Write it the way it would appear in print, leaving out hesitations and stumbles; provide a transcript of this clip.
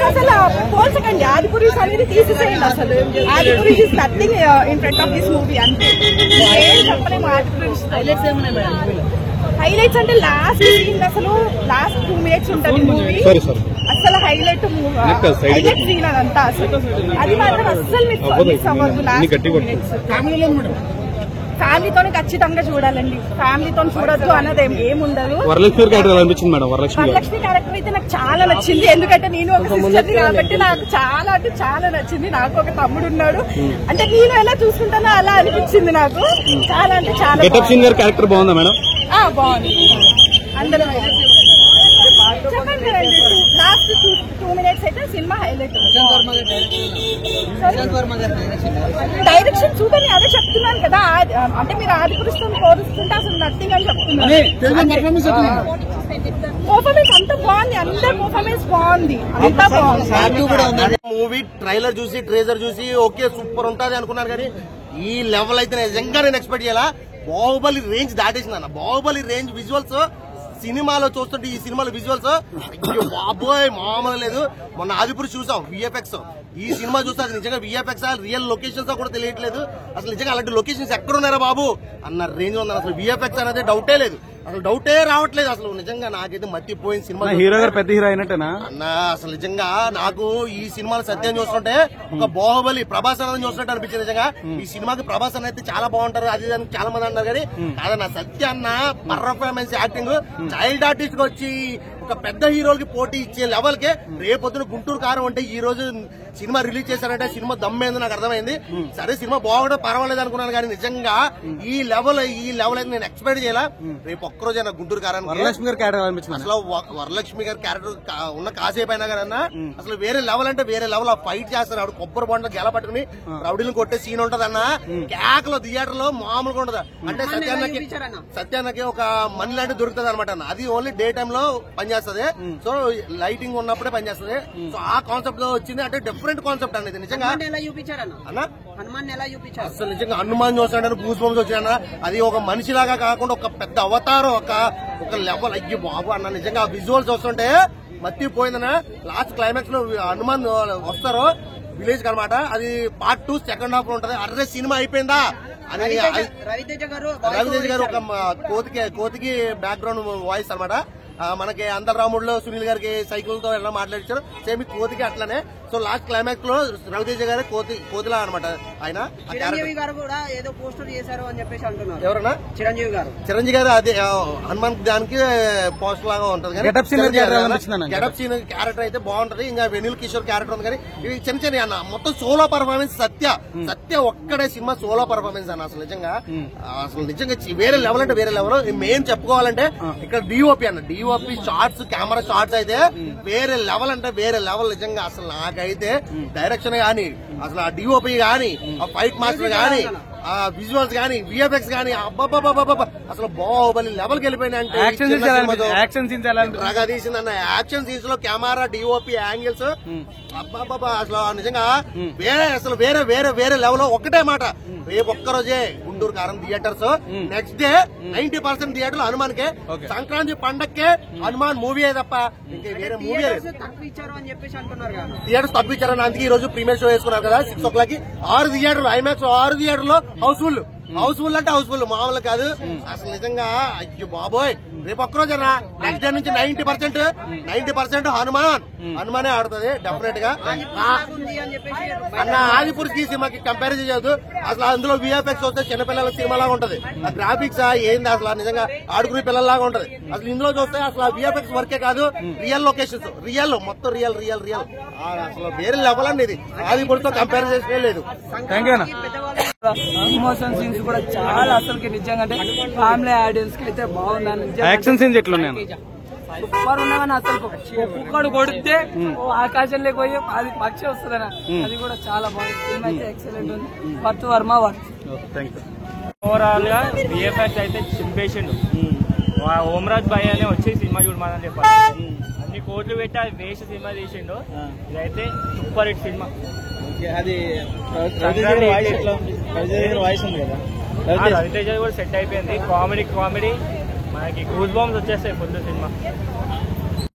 అసలు పోల్చకండి, ఆదిపురుష్ అనేది తీసేసేయండి. అసలు Adipurush is nothing in front of this movie. అంతే, ఏం చెప్పలేము. ఆదిపురుష్ హైలైట్స్ అంటే లాస్ట్ సీన్, అసలు లాస్ట్ 2 minutes ఉంటుంది మూవీ. అసలు హైలైట్ సీన్ అదంతా. అసలు అది మాత్రం అస్సలు మిస్ అవ్వద్దు. లాస్ట్ 2 minutes ఫ్యామిలీతోనే ఖచ్చితంగా చూడాలండి. ఫ్యామిలీతో చూడొద్దు అన్నది ఏముండదు. వరలక్ష్మి క్యారెక్టర్ అనిపించింది మేడం. వరలక్ష్మి క్యారెక్టర్ అయితే నాకు చాలా నచ్చింది. ఎందుకంటే నేను ఒక సిస్టర్ని కాబట్టి నాకు చాలా అంటే చాలా నచ్చింది. నాకు ఒక తమ్ముడు ఉన్నాడు, అంటే నేను ఎలా చూసుకుంటానో అలా అనిపించింది నాకు. చాలా అంటే చాలా క్యారెక్టర్ బాగుందా మేడం? బాగుంది. అందరూ చెప్పండి కదండి, లాస్ట్ 2 minutes అయితే సినిమా హైలైట్. డైరెక్షన్ చూడండి, అదే చెప్తున్నాను కదా. అంటే మీరు ఆదిపురుషుతో పోలుస్తుంటే అసలు నథింగ్ అని చెప్తున్నారు. పర్ఫార్మెన్స్ అంత బాగుంది, అందరి పర్ఫార్మెన్స్ బాగుంది, అంతా బాగుంది. మూవీ ట్రైలర్ చూసి ట్రేజర్ చూసి ఓకే సూపర్ ఉంటది అనుకున్నారు, కానీ ఈ లెవెల్ అయితే నిజంగా నేను ఎక్స్పెక్ట్ చేయాలా. బాహుబలి రేంజ్ దాటేసింది అన్న. బాహుబలి రేంజ్ విజువల్స్ సినిమాలో చూస్తుంటే ఈ సినిమాలో విజువల్స్ బాబోయ్ మామూలు లేదు. మొన్న ఆదిపురుష్ చూసాం విఎఫ్ఎక్స్, ఈ సినిమా చూస్తే నిజంగా విఎఫ్ఎక్స్ రియల్ లొకేషన్స్ కూడా తెలియట్లేదు. అసలు నిజంగా అలాంటి లొకేషన్స్ ఎక్కడున్నారా బాబు అన్న రేంజ్ ఉంది. అసలు విఎఫ్ఎక్స్ అనేది డౌటే లేదు, అసలు డౌటే రావట్లేదు. అసలు నిజంగా నాకైతే మట్టిపోయిన సినిమా. హీరో గారు పెద్ద హీరో అయినట్టేనా అన్న? అసలు నిజంగా నాకు ఈ సినిమాలో సత్యం చూస్తుంటే ఒక బాహుబలి ప్రభాస్ అన్నది చూసినట్టు అనిపించింది. నిజంగా ఈ సినిమాకి ప్రభాస్ అన్న అయితే చాలా బాగుంటారు, అది చాలా మంది అన్నారు, కానీ కాదన్న సత్య అన్న పర్ఫార్మెన్స్ యాక్టింగ్ చైల్డ్ ఆర్టిస్ట్ గా వచ్చి ఒక పెద్ద హీరోలకి పోటీ ఇచ్చే లెవెల్ కే రేపొద్దున గుంటూరు కారం అంటే ఈ రోజు సినిమా రిలీజ్ చేశారంటే సినిమా దమ్మేందో నాకు అర్థమైంది. సరే సినిమా బాగుంటే పర్వాలేదు అనుకున్నాను, కానీ నిజంగా ఈ లెవెల్ అయితే నేను ఎక్స్పెక్ట్ చేయాల. రేపు ఒక్కరోజు అయినా గుంటూరు కారం వరలక్ష్మి గారి క్యారెక్టర్ అనిపించింది. అసలు వరలక్ష్మి గారి క్యారెక్టర్ ఉన్న కాసేపు అయినా కానీ అసలు వేరే లెవెల్ అంటే వేరే లెవెల్. ఆ ఫైట్ చేస్తారు, ఆవిడ కొబ్బరి బొండ గెల పట్టుకుని రౌడీలను కొట్టే సీన్ ఉంటది అన్న. కేకలో థియేటర్ లో మామూలుగా ఉండదు. అంటే సత్యాన్నకి ఒక మనీ లాంటి దొరుకుతుంది అనమాట అన్న. అది ఓన్లీ డే టైమ్ లో పనిచేస్తుంది, సో లైటింగ్ ఉన్నప్పుడే పనిచేస్తుంది. సో ఆ కాన్సెప్ట్ లో వచ్చింది, అంటే డిఫరెంట్ కాన్సెప్ట్ అనేది. నిజంగా అసలు నిజంగా హనుమాన్ చూసాడని గూస్ బంప్స్ వచ్చాయన్న. అది ఒక మనిషిలాగా కాకుండా ఒక పెద్ద అవతారం, ఒక లెవెల్. అయ్యి బాబు అన్న, నిజంగా విజువల్స్ వస్తుంటే మర్చిపోయిందన్న. లాస్ట్ క్లైమాక్స్ లో హనుమాన్ వస్తారు విలేజ్ కి అనమాట. అది పార్ట్ 2 సెకండ్ హాఫ్ లో ఉంటది. అర్రే సినిమా అయిపోయిందా అని రవితేజ గారు ఒక కోతికి బ్యాక్గ్రౌండ్ వాయిస్ అనమాట. మనకి అంతరాముడులో సునీల్ గారికి సైకిల్ తో ఎలా మాట్లాడించారు, సేమ్ కోతికి అట్లానే. సో లాస్ట్ క్లైమాక్స్ లో రవితేజ గారు కోతిలా అనమాట. ఆయన చిరంజీవి గారు కూడా ఏదో పోస్టర్ చేశారు అని చెప్పేసి అంటున్నారు. ఎవరన్నా? చిరంజీవి గారు అదే హనుమాన్ దానికి పోస్టర్ లాగా ఉంటది. గెటప్ సీన్ క్యారెక్టర్ అయితే బాగుంటది. ఇంకా వెనిల్ కిషోర్ క్యారెక్టర్ ఉంది, కానీ ఇవి చిన్న అన్న మొత్తం సోలో పర్ఫార్మెన్స్. సత్య ఒక్కడే సినిమా సోలో పర్ఫార్మెన్స్ అన్న. అసలు నిజంగా వేరే లెవెల్ అంటే వేరే లెవెల్. మెయిన్ చెప్పుకోవాలంటే ఇక్కడ డిఓపి అన్న, డిఓపి షార్ట్స్, కెమెరా షార్ట్స్ అయితే వేరే లెవెల్ అంటే వేరే లెవెల్. నిజంగా అసలు నాకైతే డైరెక్షన్ గానీ, అసలు ఆ డిఓపి గానీ, ఆ ఫైట్ మాస్టర్ గానీ, ఆ విజువల్స్ గానీ, విఎఫ్ఎక్స్ గానీ, అబ్బా అసలు బాహుబలి లెవెల్ కి వెళ్ళిపోయినాయంటే. రగా తీసిందన్న యాక్షన్ సీన్స్ లో కెమెరా, డిఓపి యాంగిల్స్, అబ్బా అసలు నిజంగా వేరే వేరే లెవెల్. ఒకటే మాట, రేపు ఒక్కరోజే గుంటూరు కారం థియేటర్స్, నెక్స్ట్ డే 90% థియేటర్లు హనుమాన్ కే. సంక్రాంతి పండక్కే హనుమాన్ మూవీ తప్ప ఇంకా వేరే మూవీ థియేటర్స్ తప్పించారని. అందుకే ఈ రోజు ప్రీమియర్ షో వేసుకున్నారు కదా 6 o'clock కి. 6 థియేటర్లు, ఐమాక్స్ 6 థియేటర్లో హౌస్ఫుల్ అంటే హౌస్ఫుల్, మామూలు కాదు అసలు. నిజంగా అయ్యో బాబోయ్, రేపు ఒక్కరోజేనా నెక్స్ట్ డే నుంచి 90% హనుమానే ఆడుతుంది డెఫినెట్ గా అన్న. ఆదిపురుష్ ఈ సినిమాకి కంపారిజన్ చేయదు అసలు. అందులో విఎఫ్ఎక్స్ వస్తే చిన్నపిల్లల సినిమా లాగా ఉంటది. ఆ గ్రాఫిక్స్ ఏంది అసలు నిజంగా ఆడుకునే పిల్లల్లాగా ఉంటది. అసలు ఇందులో చూస్తే అసలు విఎఫ్ఎక్స్ వర్కే కాదు, రియల్ లొకేషన్స్, మొత్తం రియల్ అసలు వేరే లెవెల్ అండి. ఇది ఆదిపురుష్ తో కంపారిజన్ లేదు. ఇమోషన్ సీన్స్ కూడా చాలా అసలుకి నిజంగా అంటే ఫ్యామిలీ ఆడియన్స్ కి అయితే బాగుందని. యాక్షన్ సీన్స్ ఎట్లున్నాయి? సూపర్ ఉన్నామని. అసలు కుక్కడు కొడితే ఆకాశంలోకి పోయి అది పక్షి వస్తుందన్న, అది కూడా చాలా బాగుంది. సినిమా అయితే ఎక్సలెంట్ ఉంది. Worth Varma worth. ఓవరాల్ గా విఎఫ్ఎక్స్ అయితే చింపేసిండు. ఓమరాజ్ భాయ్ అనే వచ్చి సినిమా చూడమని చెప్పాలి. అన్ని కోట్లు పెట్టి అది వేస్ట్ సినిమా తీసిండు. ఇదైతే సూపర్ హిట్ సినిమా. అది రవితేజ కూడా సెట్ అయిపోయింది. కామెడీ మనకి గూస్ బంప్స్ వచ్చేస్తాయి ఫుల్ సినిమా.